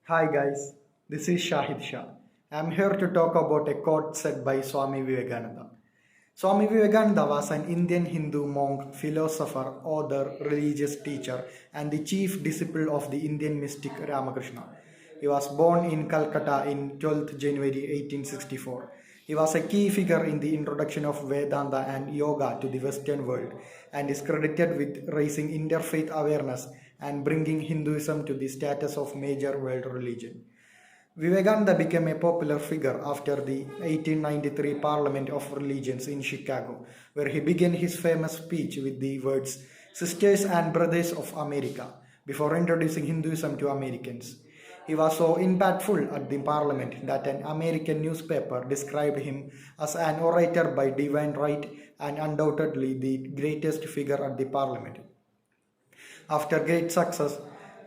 Hi guys, this is Shahid Shah. I'm here to talk about a quote said by Swami Vivekananda. Swami Vivekananda was an Indian Hindu monk, philosopher, author, religious teacher, and the chief disciple of the Indian mystic Ramakrishna. He was born in Calcutta in 12th January 1864. He was a key figure in the introduction of Vedanta and yoga to the Western world and is credited with raising interfaith awareness and bringing Hinduism to the status of major world religion. Vivekananda became a popular figure after the 1893 Parliament of Religions in Chicago, where he began his famous speech with the words, "Sisters and Brothers of America," before introducing Hinduism to Americans. He was so impactful at the Parliament that an American newspaper described him as an orator by divine right and undoubtedly the greatest figure at the Parliament. After great success,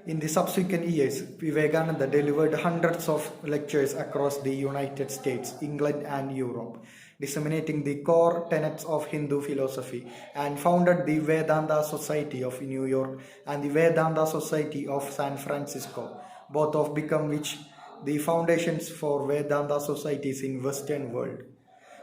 in the subsequent years, Vivekananda delivered hundreds of lectures across the United States, England, and Europe, disseminating the core tenets of Hindu philosophy, and founded the Vedanta Society of New York and the Vedanta Society of San Francisco, both of become which the foundations for Vedanta societies in Western world.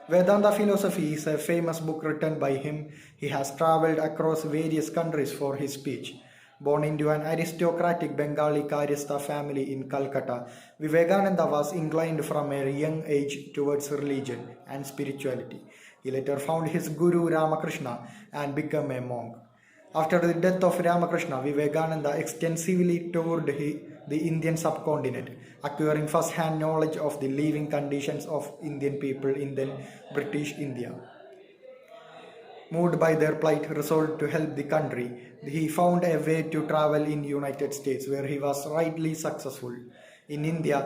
Vedanta philosophy is a famous book written by him. He has traveled across various countries for his speech. Born into an aristocratic Bengali Karyastha family in Calcutta, Vivekananda was inclined from a young age towards religion and spirituality. He later found his guru Ramakrishna and became a monk. After the death of Ramakrishna, Vivekananda extensively toured the Indian subcontinent, acquiring first-hand knowledge of the living conditions of Indian people in then British India. Moved by their plight, resolved to help the country, he found a way to travel in United States, where he was rightly successful. In India,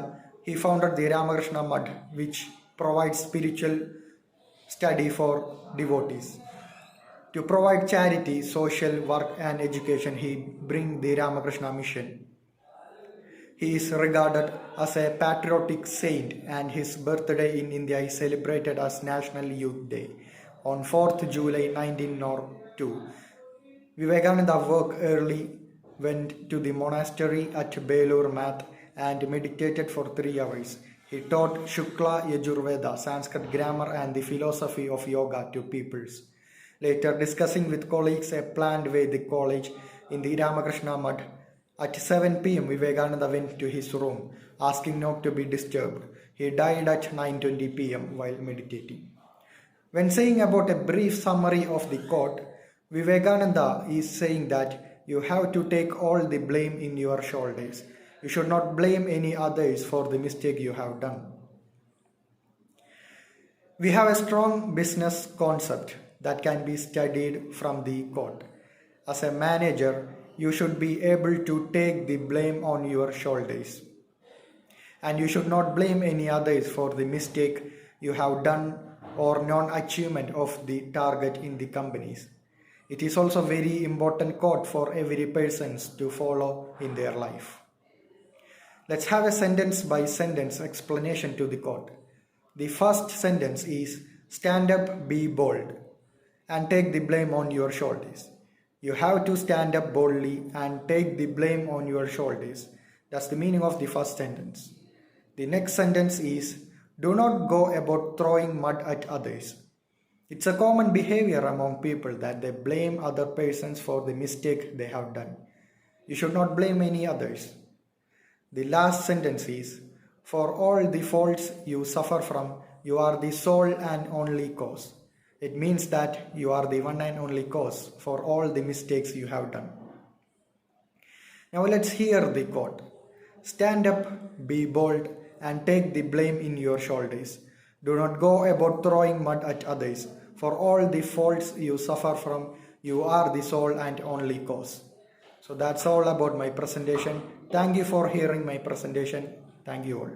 he founded the Ramakrishna Mutt, which provides spiritual study for devotees. To provide charity, social work, and education, he bring the Ramakrishna mission. He is regarded as a patriotic saint, and his birthday in India is celebrated as National Youth Day on 4th July 1902. Vivekananda woke early, went to the monastery at Belur Math, and meditated for 3 hours. He taught Shukla Yajurveda, Sanskrit grammar, and the philosophy of yoga to pupils. Later, discussing with colleagues a planned Vedic college in the Ramakrishna Mutt, at 7 p.m. Vivekananda went to his room, asking not to be disturbed. He died at 9:20 p.m. while meditating. When saying about a brief summary of the quote, Vivekananda is saying that you have to take all the blame in your shoulders. You should not blame any others for the mistake you have done. We have a strong business concept that can be studied from the quote. As a manager, you should be able to take the blame on your shoulders. And you should not blame any others for the mistake you have done or non-achievement of the target in the companies. It is also a very important quote for every person to follow in their life. Let's have a sentence by sentence explanation to the quote. The first sentence is, stand up, be bold, and take the blame on your shoulders. You have to stand up boldly and take the blame on your shoulders. That's the meaning of the first sentence. The next sentence is, do not go about throwing mud at others. It's a common behavior among people that they blame other persons for the mistake they have done. You should not blame any others. The last sentence is, for all the faults you suffer from, you are the sole and only cause. It means that you are the one and only cause for all the mistakes you have done. Now let's hear the quote. Stand up, be bold, and take the blame in your shoulders. Do not go about throwing mud at others. For all the faults you suffer from, you are the sole and only cause. So that's all about my presentation. Thank you for hearing my presentation. Thank you all.